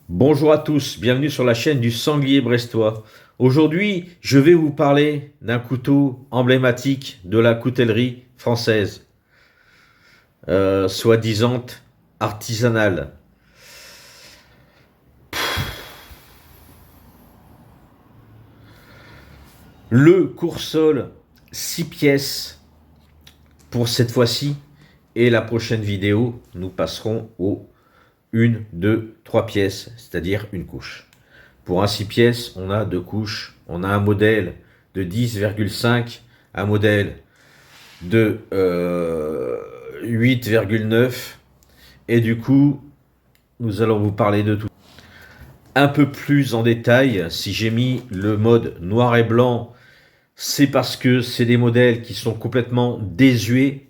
Bonjour à tous, bienvenue sur la chaîne du Sanglier Brestois. Aujourd'hui, je vais vous parler d'un couteau emblématique de la coutellerie française, soi-disant artisanale. Le Coursol 6 pièces pour cette fois-ci, et la prochaine vidéo, nous passerons au 1, 2, 3 pièces, c'est-à-dire une couche. Pour un 6 pièces, on a deux couches. On a un modèle de 10,5, un modèle de 8,9. Et du coup, nous allons vous parler de tout. Un peu plus en détail, si j'ai mis le mode noir et blanc, c'est parce que c'est des modèles qui sont complètement désuets,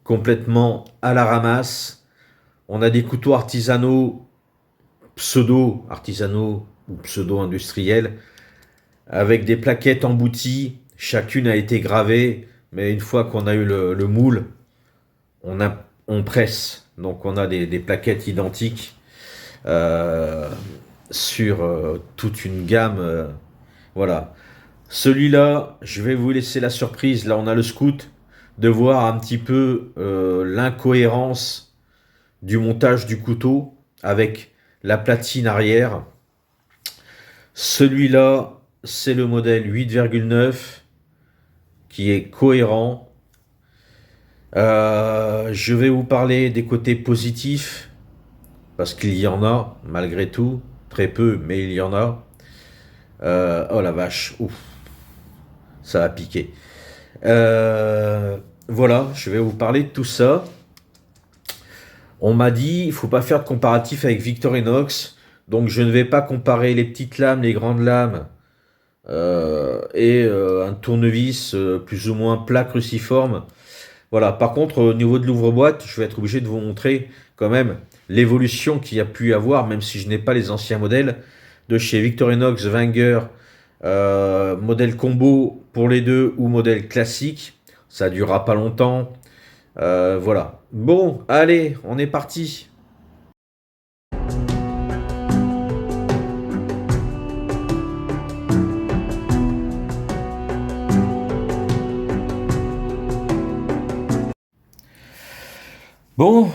complètement à la ramasse. On a des couteaux artisanaux, pseudo-artisanaux ou pseudo-industriels, avec des plaquettes embouties. Chacune a été gravée, mais une fois qu'on a eu le moule, on presse. Donc on a des plaquettes identiques euh, sur toute une gamme. Voilà. Celui-là, je vais vous laisser la surprise. Là, on a le scout de voir un petit peu l'incohérence du montage du couteau avec la platine arrière. Celui-là, c'est le modèle 8,9 qui est cohérent. Je vais vous parler des côtés positifs parce qu'il y en a malgré tout, très peu, mais il y en a. Oh la vache, ouf, ça va piquer. Voilà, je vais vous parler de tout ça. On m'a dit, il ne faut pas faire de comparatif avec Victorinox, donc je ne vais pas comparer les petites lames, les grandes lames et un tournevis plus ou moins plat cruciforme. Voilà. Par contre, au niveau de l'ouvre-boîte, je vais être obligé de vous montrer quand même l'évolution qu'il y a pu y avoir, même si je n'ai pas les anciens modèles de chez Victorinox, Wenger, modèle combo pour les deux ou modèle classique. Ça durera pas longtemps. Voilà. Bon, allez, on est parti. Bon,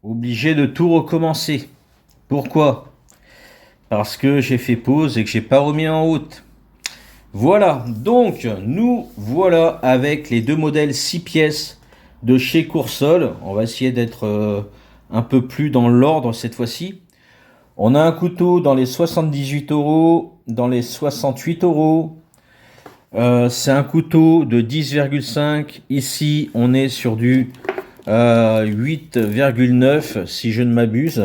obligé de tout recommencer. Pourquoi? Parce que j'ai fait pause et que j'ai pas remis en route. Voilà, donc nous voilà avec les deux modèles 6 pièces de chez Coursol. On va essayer d'être un peu plus dans l'ordre cette fois-ci. On a un couteau dans les 78 euros, dans les 68 euros. C'est un couteau de 10,5. Ici, on est sur du 8,9 si je ne m'abuse.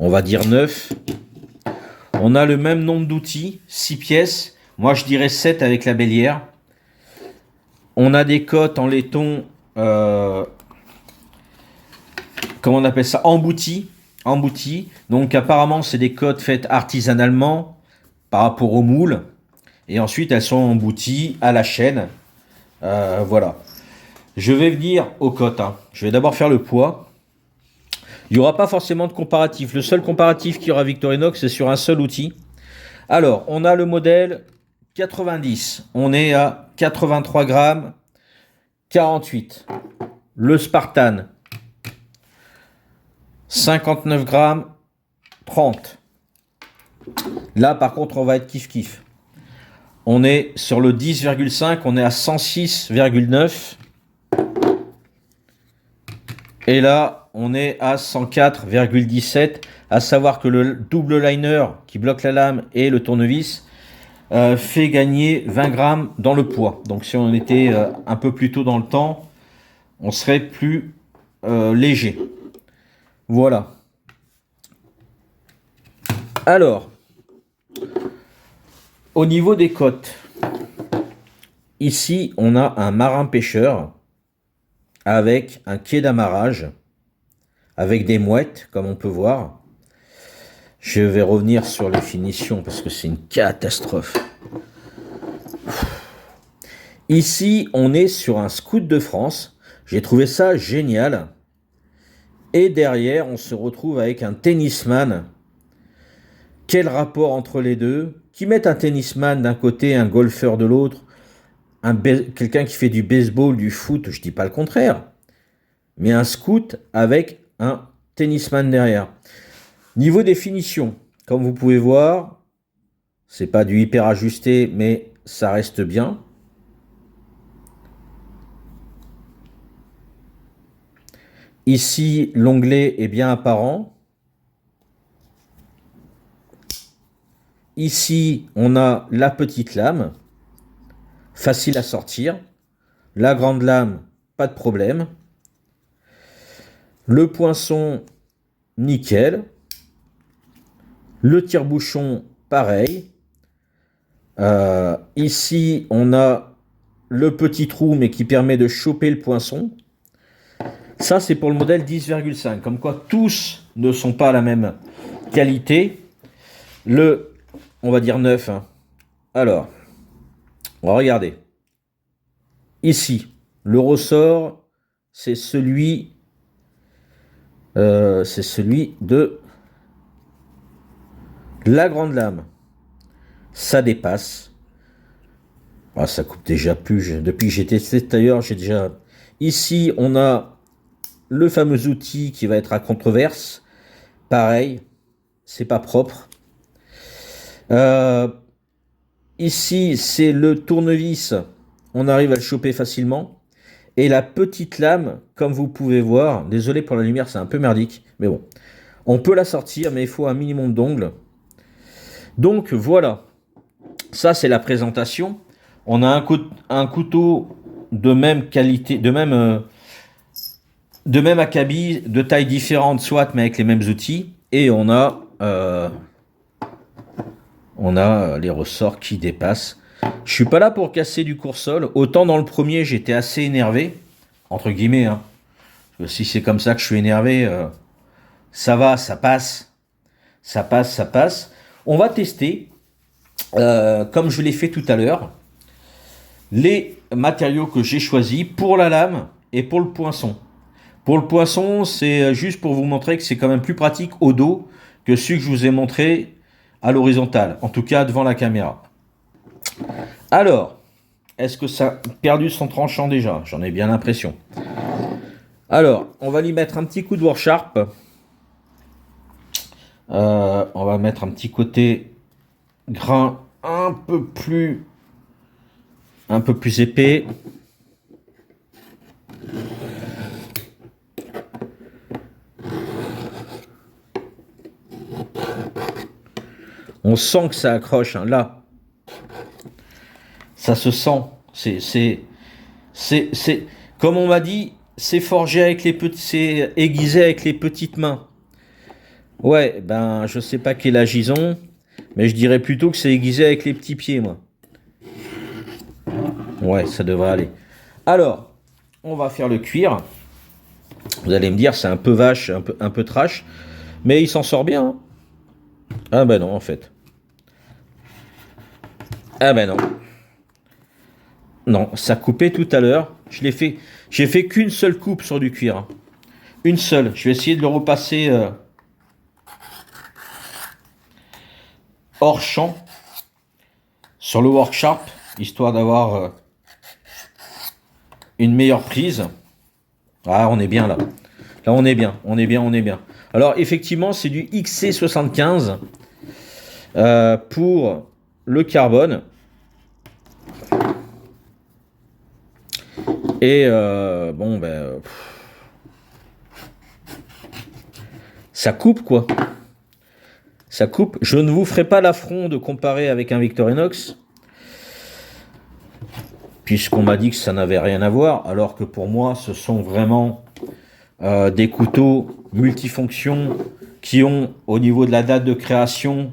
On va dire 9. On a le même nombre d'outils, 6 pièces. Moi, je dirais 7 avec la bélière. On a des cottes en laiton, comment on appelle ça, embouties. Donc, apparemment, c'est des cottes faites artisanalement par rapport au moule. Et ensuite, elles sont embouties à la chaîne. Voilà. Je vais venir aux cotes. Je vais d'abord faire le poids. Il n'y aura pas forcément de comparatif. Le seul comparatif qu'il y aura Victorinox, c'est sur un seul outil. Alors, on a le modèle 90. On est à 83 grammes 48. Le Spartan 59 grammes 30. Là, par contre, on va être kiff-kiff. On est sur le 10,5. On est à 106,9. Et là, on est à 104,17. À savoir que le double liner qui bloque la lame et le tournevis fait gagner 20 grammes dans le poids. Donc si on était un peu plus tôt dans le temps, on serait plus léger. Voilà. Alors, au niveau des cotes, ici on a un marin pêcheur avec un quai d'amarrage, avec des mouettes comme on peut voir. Je vais revenir sur les finitions parce que c'est une catastrophe. Ici, on est sur un Scout de France. J'ai trouvé ça génial. Et derrière, on se retrouve avec un tennisman. Quel rapport entre les deux? Qui met un tennisman d'un côté, un golfeur de l'autre, quelqu'un qui fait du baseball, du foot, je dis pas le contraire. Mais un scout avec un tennisman derrière. Niveau définition, comme vous pouvez voir, c'est pas du hyper ajusté, mais ça reste bien. Ici, l'onglet est bien apparent. Ici, on a la petite lame, facile à sortir. La grande lame, pas de problème. Le poinçon, nickel. Le tire-bouchon, pareil. Ici, on a le petit trou, mais qui permet de choper le poinçon. Ça, c'est pour le modèle 10,5. Comme quoi, tous ne sont pas à la même qualité. On va dire 9. Hein. Alors, on va regarder. Ici, le ressort, c'est celui de la grande lame. Ça dépasse. Ah, ça coupe déjà plus. Depuis que j'ai testé d'ailleurs, j'ai déjà... Ici, on a le fameux outil qui va être à controverse. Pareil, c'est pas propre. Ici, c'est le tournevis. On arrive à le choper facilement. Et la petite lame, comme vous pouvez voir, désolé pour la lumière, c'est un peu merdique, mais bon. On peut la sortir, mais il faut un minimum d'ongles. Donc voilà. Ça, c'est la présentation. On a un couteau de même qualité, de même acabit, de taille différente, soit, mais avec les mêmes outils. Et on a les ressorts qui dépassent. Je suis pas là pour casser du court-sol. Autant dans le premier, j'étais assez énervé, entre guillemets. Hein. Parce que si c'est comme ça que je suis énervé, ça va, ça passe. Ça passe, ça passe. On va tester, comme je l'ai fait tout à l'heure, les matériaux que j'ai choisis pour la lame et pour le poinçon. Pour le poinçon, c'est juste pour vous montrer que c'est quand même plus pratique au dos que celui que je vous ai montré à l'horizontale, en tout cas devant la caméra. Alors, est-ce que ça a perdu son tranchant déjà? J'en ai bien l'impression. Alors, on va lui mettre un petit coup de Warsharp. On va mettre un petit côté grain un peu plus épais. On sent que ça accroche, hein, là. Ça se sent. C'est comme on m'a dit, c'est forgé avec les petits, c'est aiguisé avec les petites mains. Ouais, ben je sais pas quel âge ils ont, mais je dirais plutôt que c'est aiguisé avec les petits pieds, moi. Ouais, ça devrait aller. Alors, on va faire le cuir. Vous allez me dire, c'est un peu vache, un peu trash, mais il s'en sort bien. Hein. Ah ben non, en fait. Ah ben non. Non, ça coupait tout à l'heure. J'ai fait qu'une seule coupe sur du cuir. Hein. Une seule. Je vais essayer de le repasser hors champ sur le Worksharp, histoire d'avoir une meilleure prise. Ah, on est bien là. Là, on est bien, on est bien, on est bien. Alors, effectivement, c'est du XC75 pour le carbone. Et bon, ben, ça coupe quoi. Ça coupe. Je ne vous ferai pas l'affront de comparer avec un Victorinox, puisqu'on m'a dit que ça n'avait rien à voir, alors que pour moi, ce sont vraiment des couteaux multifonctions qui ont, au niveau de la date de création,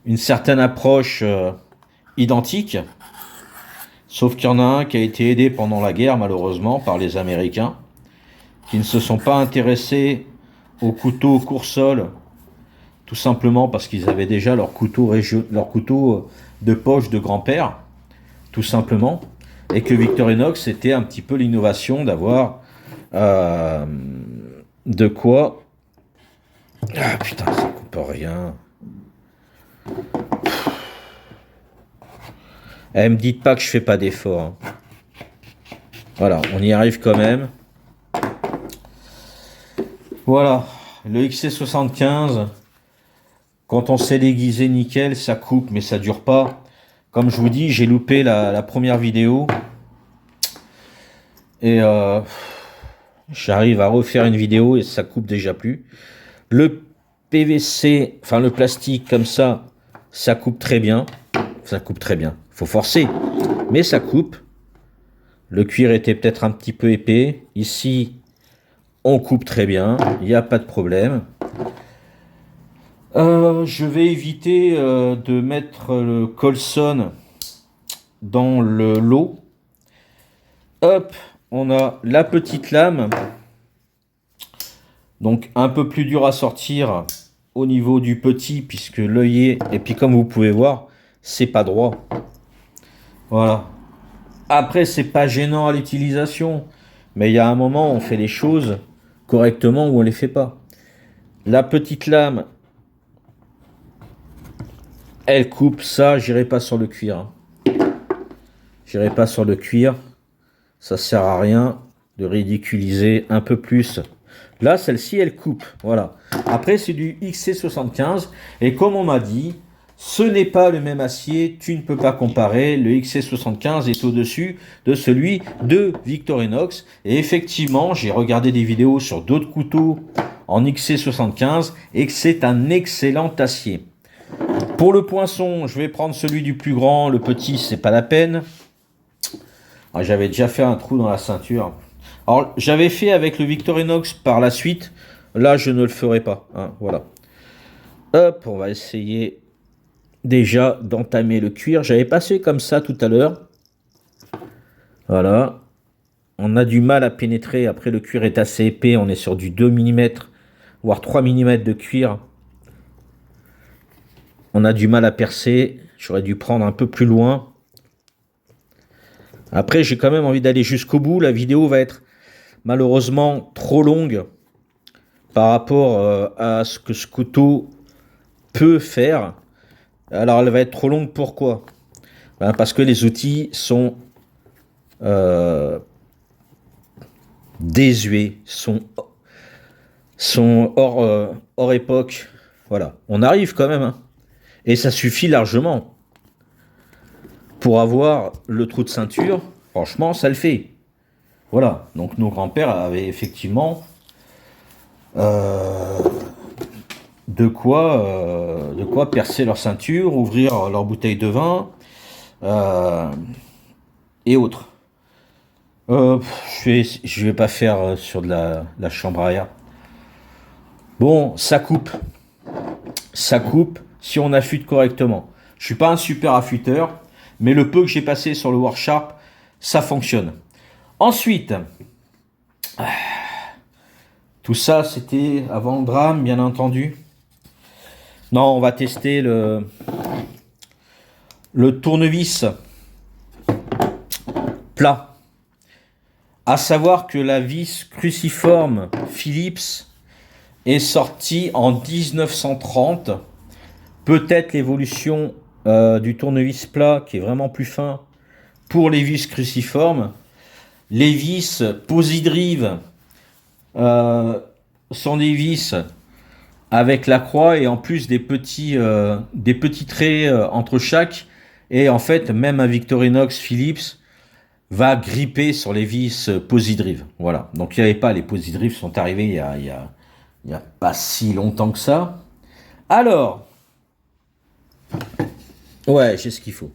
une certaine approche identique. Sauf qu'il y en a un qui a été aidé pendant la guerre, malheureusement, par les Américains, qui ne se sont pas intéressés aux couteaux court-sol, tout simplement parce qu'ils avaient déjà leur couteau de poche de grand-père, tout simplement. Et que Victorinox, c'était un petit peu l'innovation d'avoir de quoi... Ah putain, ça coupe rien. Eh, me dites pas que je fais pas d'effort. Hein. Voilà, on y arrive quand même. Voilà, le XC75, quand on sait l'aiguiser nickel, ça coupe, mais ça dure pas. Comme je vous dis, j'ai loupé la première vidéo. Et j'arrive à refaire une vidéo et ça coupe déjà plus. Le PVC, enfin le plastique comme ça coupe très bien. Ça coupe très bien. Faut forcer, mais ça coupe. Le cuir était peut-être un petit peu épais. Ici, on coupe très bien. Il n'y a pas de problème. Je vais éviter de mettre le Colson dans le lot. Hop, on a la petite lame. Donc un peu plus dur à sortir au niveau du petit puisque l'œillet, et puis comme vous pouvez voir, c'est pas droit. Voilà. Après, c'est pas gênant à l'utilisation, mais il y a un moment où on fait les choses correctement ou on les fait pas. La petite lame, elle coupe ça, j'irai pas sur le cuir. Hein. J'irai pas sur le cuir. Ça sert à rien de ridiculiser un peu plus. Là, celle-ci, elle coupe. Voilà. Après, c'est du XC75. Et comme on m'a dit, ce n'est pas le même acier. Tu ne peux pas comparer. Le XC75 est au-dessus de celui de Victorinox. Et effectivement, j'ai regardé des vidéos sur d'autres couteaux en XC75 et que c'est un excellent acier. Pour le poinçon, je vais prendre celui du plus grand. Le petit, c'est pas la peine. Ah, j'avais déjà fait un trou dans la ceinture. Alors, j'avais fait avec le Victorinox par la suite. Là, je ne le ferai pas. Hein, voilà. Hop, on va essayer déjà d'entamer le cuir. J'avais passé comme ça tout à l'heure. Voilà. On a du mal à pénétrer. Après, le cuir est assez épais. On est sur du 2 mm, voire 3 mm de cuir. On a du mal à percer. J'aurais dû prendre un peu plus loin. Après, j'ai quand même envie d'aller jusqu'au bout. La vidéo va être malheureusement trop longue par rapport à ce que ce couteau peut faire. Alors, elle va être trop longue, pourquoi? Ben, parce que les outils sont désuets, sont hors époque. Voilà, on arrive quand même. Hein. Et ça suffit largement. Pour avoir le trou de ceinture, franchement, ça le fait. Voilà, donc nos grands-pères avaient effectivement de quoi percer leur ceinture, ouvrir leur bouteille de vin et autres. Je vais pas faire sur de la chambre à air. Bon, ça coupe. Ça coupe si on affûte correctement. Je suis pas un super affûteur, mais le peu que j'ai passé sur le Warsharp, ça fonctionne. Ensuite, tout ça, c'était avant le drame, bien entendu. Non, on va tester le tournevis plat. À savoir que la vis cruciforme Philips est sortie en 1930. Peut-être l'évolution du tournevis plat qui est vraiment plus fin pour les vis cruciformes. Les vis Posidrive sont des vis avec la croix et en plus des petits traits entre chaque. Et en fait, même un Victorinox Philips va gripper sur les vis Posidrive. Voilà. Donc il n'y avait pas, les Posidrive sont arrivés il y a pas si longtemps que ça. Alors, ouais, j'ai ce qu'il faut.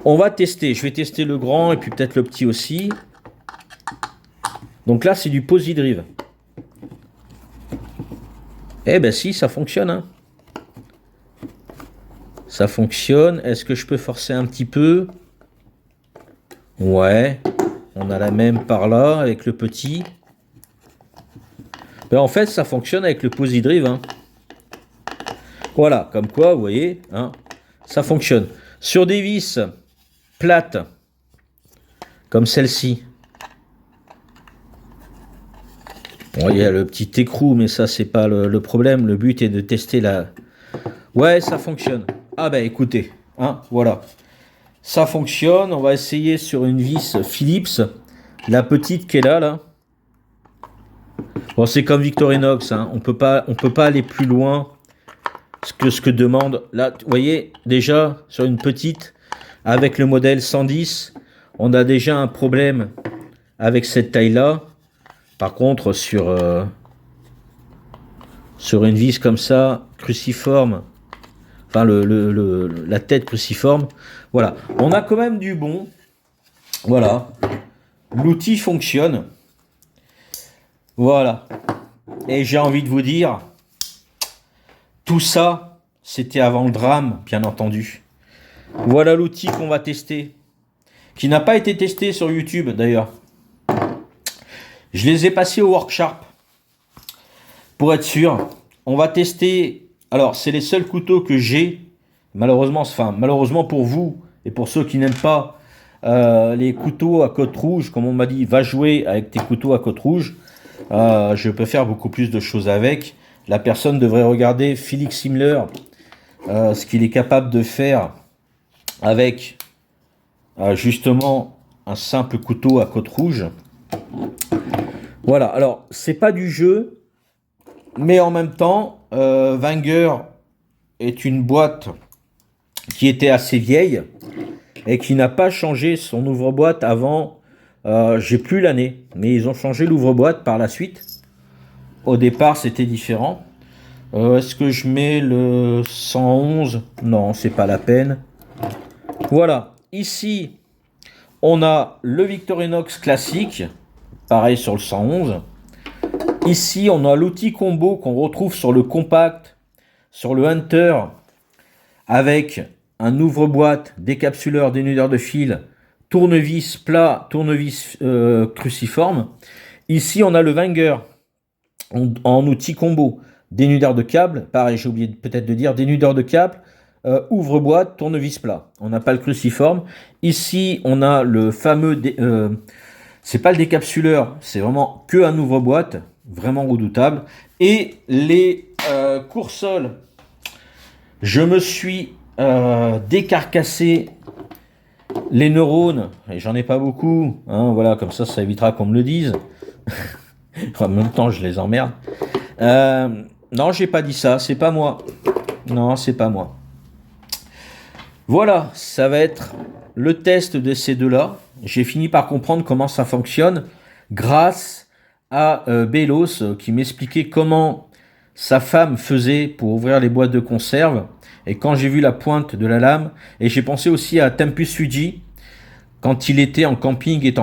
On va tester. Je vais tester le grand et puis peut-être le petit aussi. Donc là, c'est du Posidrive. Eh ben si, ça fonctionne. Hein. Ça fonctionne. Est-ce que je peux forcer un petit peu? Ouais. On a la même par là avec le petit. Ben en fait, ça fonctionne avec le Posidrive. Hein. Voilà, comme quoi, vous voyez, hein, ça fonctionne. Sur des vis plates, comme celle-ci. Bon, il y a le petit écrou, mais ça, c'est pas le problème. Le but est de tester la... Ouais, ça fonctionne. Ah ben, écoutez, hein, voilà. Ça fonctionne. On va essayer sur une vis Philips. La petite qui est là. Bon, c'est comme Victorinox, hein. On peut pas aller plus loin que ce que demande. Là, vous voyez, déjà, sur une petite, avec le modèle 110, on a déjà un problème avec cette taille-là. Par contre, sur une vis comme ça, cruciforme, enfin la tête cruciforme, voilà. On a quand même du bon. Voilà. L'outil fonctionne. Voilà. Et j'ai envie de vous dire, tout ça, c'était avant le drame, bien entendu. Voilà l'outil qu'on va tester, qui n'a pas été testé sur YouTube d'ailleurs. Je les ai passés au workshop pour être sûr. On va tester. Alors, c'est les seuls couteaux que j'ai. Malheureusement pour vous et pour ceux qui n'aiment pas les couteaux à côte rouge, comme on m'a dit, va jouer avec tes couteaux à côte rouge. Je peux faire beaucoup plus de choses avec. La personne devrait regarder Felix Himmler, ce qu'il est capable de faire avec justement un simple couteau à côte rouge. Voilà, alors c'est pas du jeu, mais en même temps, Wenger est une boîte qui était assez vieille et qui n'a pas changé son ouvre-boîte avant, j'ai plus l'année, mais ils ont changé l'ouvre-boîte par la suite. Au départ, c'était différent. Est-ce que je mets le 111? Non, c'est pas la peine. Voilà, ici, on a le Victorinox classique. Pareil sur le 111. Ici, on a l'outil combo qu'on retrouve sur le compact, sur le Hunter, avec un ouvre-boîte, décapsuleur, dénudeur de fil, tournevis plat, tournevis cruciforme. Ici, on a le Wenger en outil combo, dénudeur de câble. Pareil, j'ai oublié peut-être de dire, dénudeur de câble, ouvre-boîte, tournevis plat. On n'a pas le cruciforme. Ici, on a le fameux... c'est pas le décapsuleur, c'est vraiment que un ouvre-boîte, vraiment redoutable. Et les coursoles, je me suis décarcassé les neurones, et j'en ai pas beaucoup, hein, voilà, comme ça évitera qu'on me le dise. En même temps, je les emmerde. Non, j'ai pas dit ça, c'est pas moi. Non, c'est pas moi. Voilà, ça va être le test de ces deux-là. J'ai fini par comprendre comment ça fonctionne grâce à Bélos qui m'expliquait comment sa femme faisait pour ouvrir les boîtes de conserve. Et quand j'ai vu la pointe de la lame, et j'ai pensé aussi à Tempus Fugit quand il était en camping et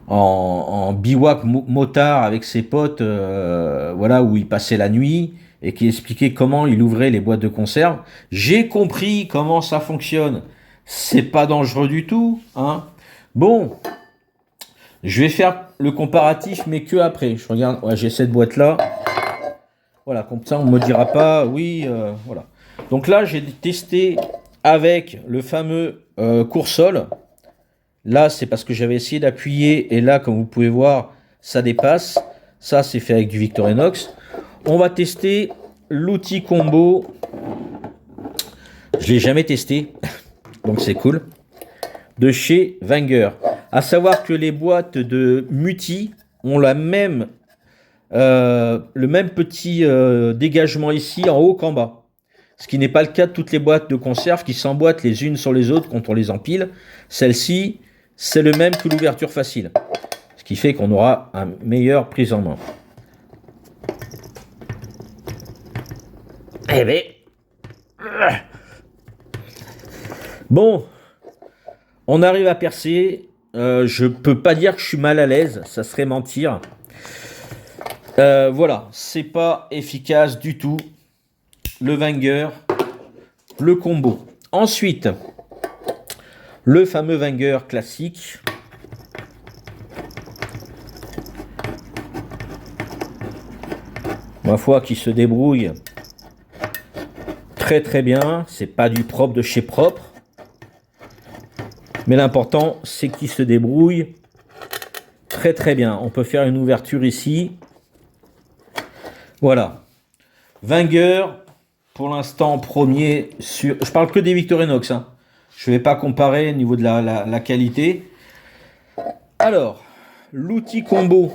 en bivouac motard avec ses potes, voilà, où il passait la nuit et qui expliquait comment il ouvrait les boîtes de conserve. J'ai compris comment ça fonctionne. C'est pas dangereux du tout, hein. Bon, je vais faire le comparatif, mais que après. Je regarde, ouais, j'ai cette boîte là. Voilà, comme ça on me dira pas, oui, voilà. Donc là, j'ai testé avec le fameux coursol. Là, c'est parce que j'avais essayé d'appuyer et là, comme vous pouvez voir, ça dépasse. Ça, c'est fait avec du Victorinox. On va tester l'outil combo. Je l'ai jamais testé, donc c'est cool. De chez Wenger. À savoir que les boîtes de Mutti ont le même petit dégagement ici en haut qu'en bas. Ce qui n'est pas le cas de toutes les boîtes de conserve qui s'emboîtent les unes sur les autres quand on les empile. Celle-ci, c'est le même que l'ouverture facile. Ce qui fait qu'on aura une meilleure prise en main. Eh bien. Bon. On arrive à percer. Je peux pas dire que je suis mal à l'aise. Ça serait mentir. Voilà. C'est pas efficace du tout. Le Wenger. Le combo. Ensuite, le fameux Wenger classique. Ma foi, qui se débrouille très très bien. C'est pas du propre de chez propre. Mais l'important, c'est qu'il se débrouille très très bien. On peut faire une ouverture ici. Voilà. Wenger, pour l'instant, premier sur... Je parle que des Victorinox. Hein. Je ne vais pas comparer au niveau de la qualité. Alors, l'outil combo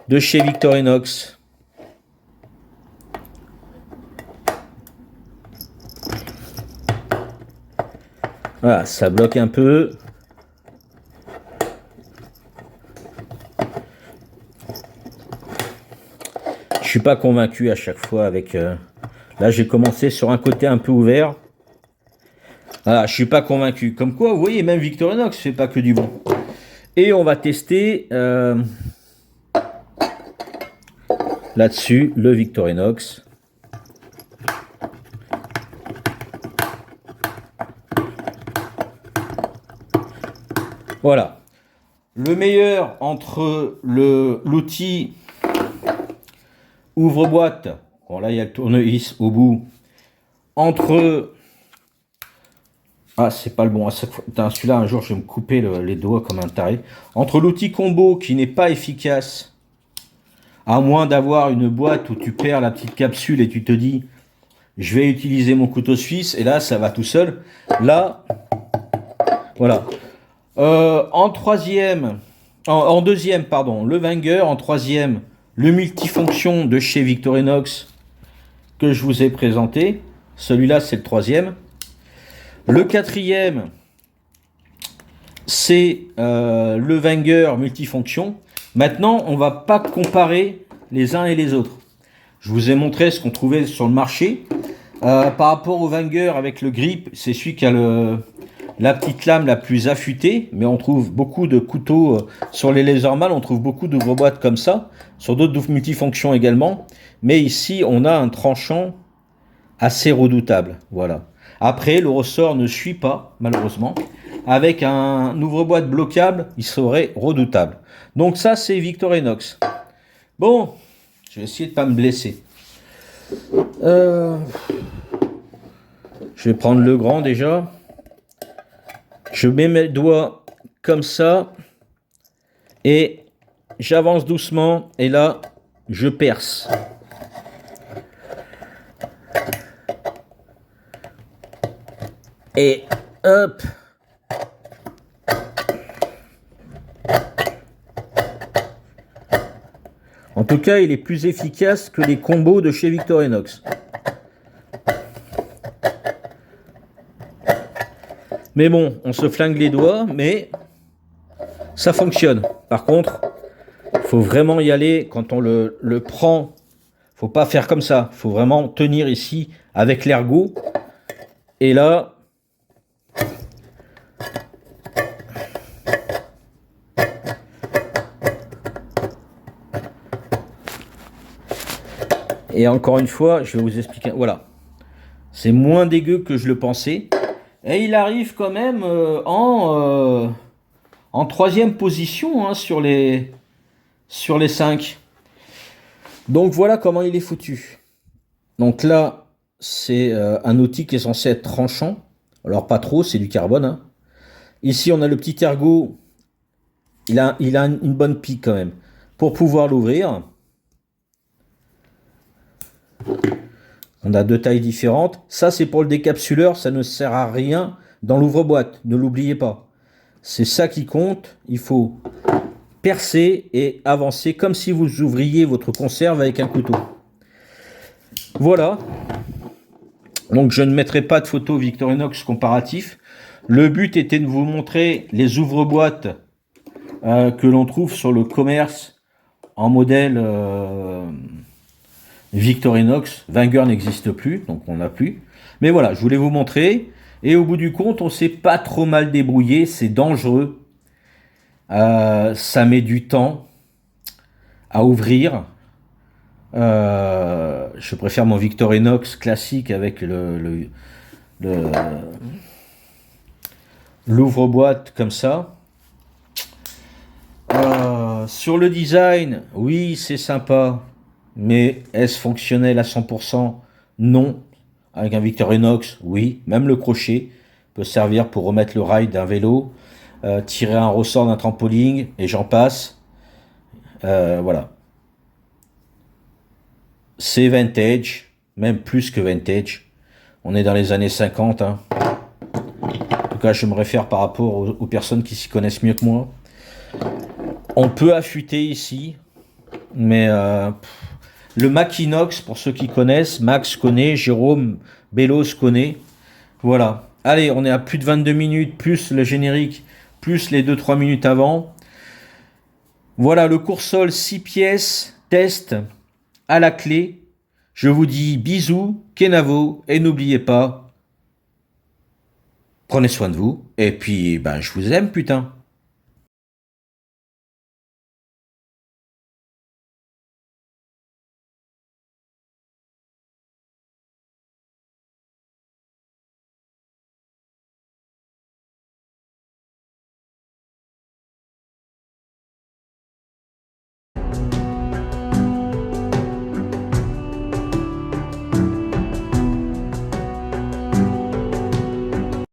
de chez Victorinox. Voilà, ça bloque un peu. Je suis pas convaincu à chaque fois avec... Là, j'ai commencé sur un côté un peu ouvert. Voilà, je suis pas convaincu. Comme quoi, vous voyez, même Victorinox fait pas que du bon. Et on va tester là-dessus le Victorinox. Voilà. Le meilleur entre l'outil ouvre-boîte, bon là il y a le tournevis au bout, entre... Ah c'est pas le bon, celui-là un jour je vais me couper les doigts comme un taré. Entre l'outil combo qui n'est pas efficace, à moins d'avoir une boîte où tu perds la petite capsule et tu te dis je vais utiliser mon couteau suisse, et là ça va tout seul. Là, voilà. En deuxième, pardon, le Wenger. En troisième, le multifonction de chez Victorinox que je vous ai présenté. Celui-là, c'est le troisième. Le quatrième, c'est le Wenger multifonction. Maintenant, on va pas comparer les uns et les autres. Je vous ai montré ce qu'on trouvait sur le marché. Par rapport au Wenger avec le grip, c'est celui qui a la petite lame la plus affûtée, mais on trouve beaucoup de couteaux sur les Laserman, on trouve beaucoup d'ouvre-boîtes comme ça, sur d'autres multifonctions également, mais ici on a un tranchant assez redoutable, voilà. Après, le ressort ne suit pas, malheureusement, avec un ouvre-boîte bloquable, il serait redoutable. Donc ça, c'est Victorinox. Bon, je vais essayer de ne pas me blesser. Je vais prendre le grand déjà. Je mets mes doigts comme ça et j'avance doucement et là je perce. Et hop. En tout cas, il est plus efficace que les combos de chez Victorinox. Mais bon, on se flingue les doigts, mais ça fonctionne. Par contre, il faut vraiment y aller quand on le prend. Faut pas faire comme ça. Il faut vraiment tenir ici avec l'ergot. Et là, et encore une fois, je vais vous expliquer. Voilà, c'est moins dégueu que je le pensais. Et il arrive quand même en troisième position hein, sur les 5. Donc voilà comment il est foutu. Donc là, c'est un outil qui est censé être tranchant. Alors pas trop, c'est du carbone. Hein. Ici, on a le petit ergot. Il a une bonne pique quand même. Pour pouvoir l'ouvrir. On a 2 tailles différentes. Ça, c'est pour le décapsuleur. Ça ne sert à rien dans l'ouvre-boîte. Ne l'oubliez pas. C'est ça qui compte. Il faut percer et avancer comme si vous ouvriez votre conserve avec un couteau. Voilà. Donc, je ne mettrai pas de photo Victorinox comparatif. Le but était de vous montrer les ouvre-boîtes que l'on trouve sur le commerce en modèle... Victorinox, Wenger n'existe plus, donc on n'a plus. Mais voilà, je voulais vous montrer. Et au bout du compte, on s'est pas trop mal débrouillé. C'est dangereux. Ça met du temps à ouvrir. Je préfère mon Victorinox classique avec l'ouvre-boîte comme ça. Sur le design, oui, c'est sympa. Mais est-ce fonctionnel à 100%? Non. Avec un Victorinox, oui. Même le crochet. peut servir pour remettre le rail d'un vélo, tirer un ressort d'un trampoline, et j'en passe. Voilà. C'est vintage, même plus que vintage. On est dans les années 50. Hein. En tout cas, je me réfère par rapport aux personnes qui s'y connaissent mieux que moi. On peut affûter ici, mais le Maquinox, pour ceux qui connaissent, Max connaît, Jérôme, Bellos connaît. Voilà. Allez, on est à plus de 22 minutes, plus le générique, plus les 2-3 minutes avant. Voilà, le Coursol 6 pièces, test à la clé. Je vous dis bisous, Kenavo, et n'oubliez pas, prenez soin de vous, et puis, ben, je vous aime, putain.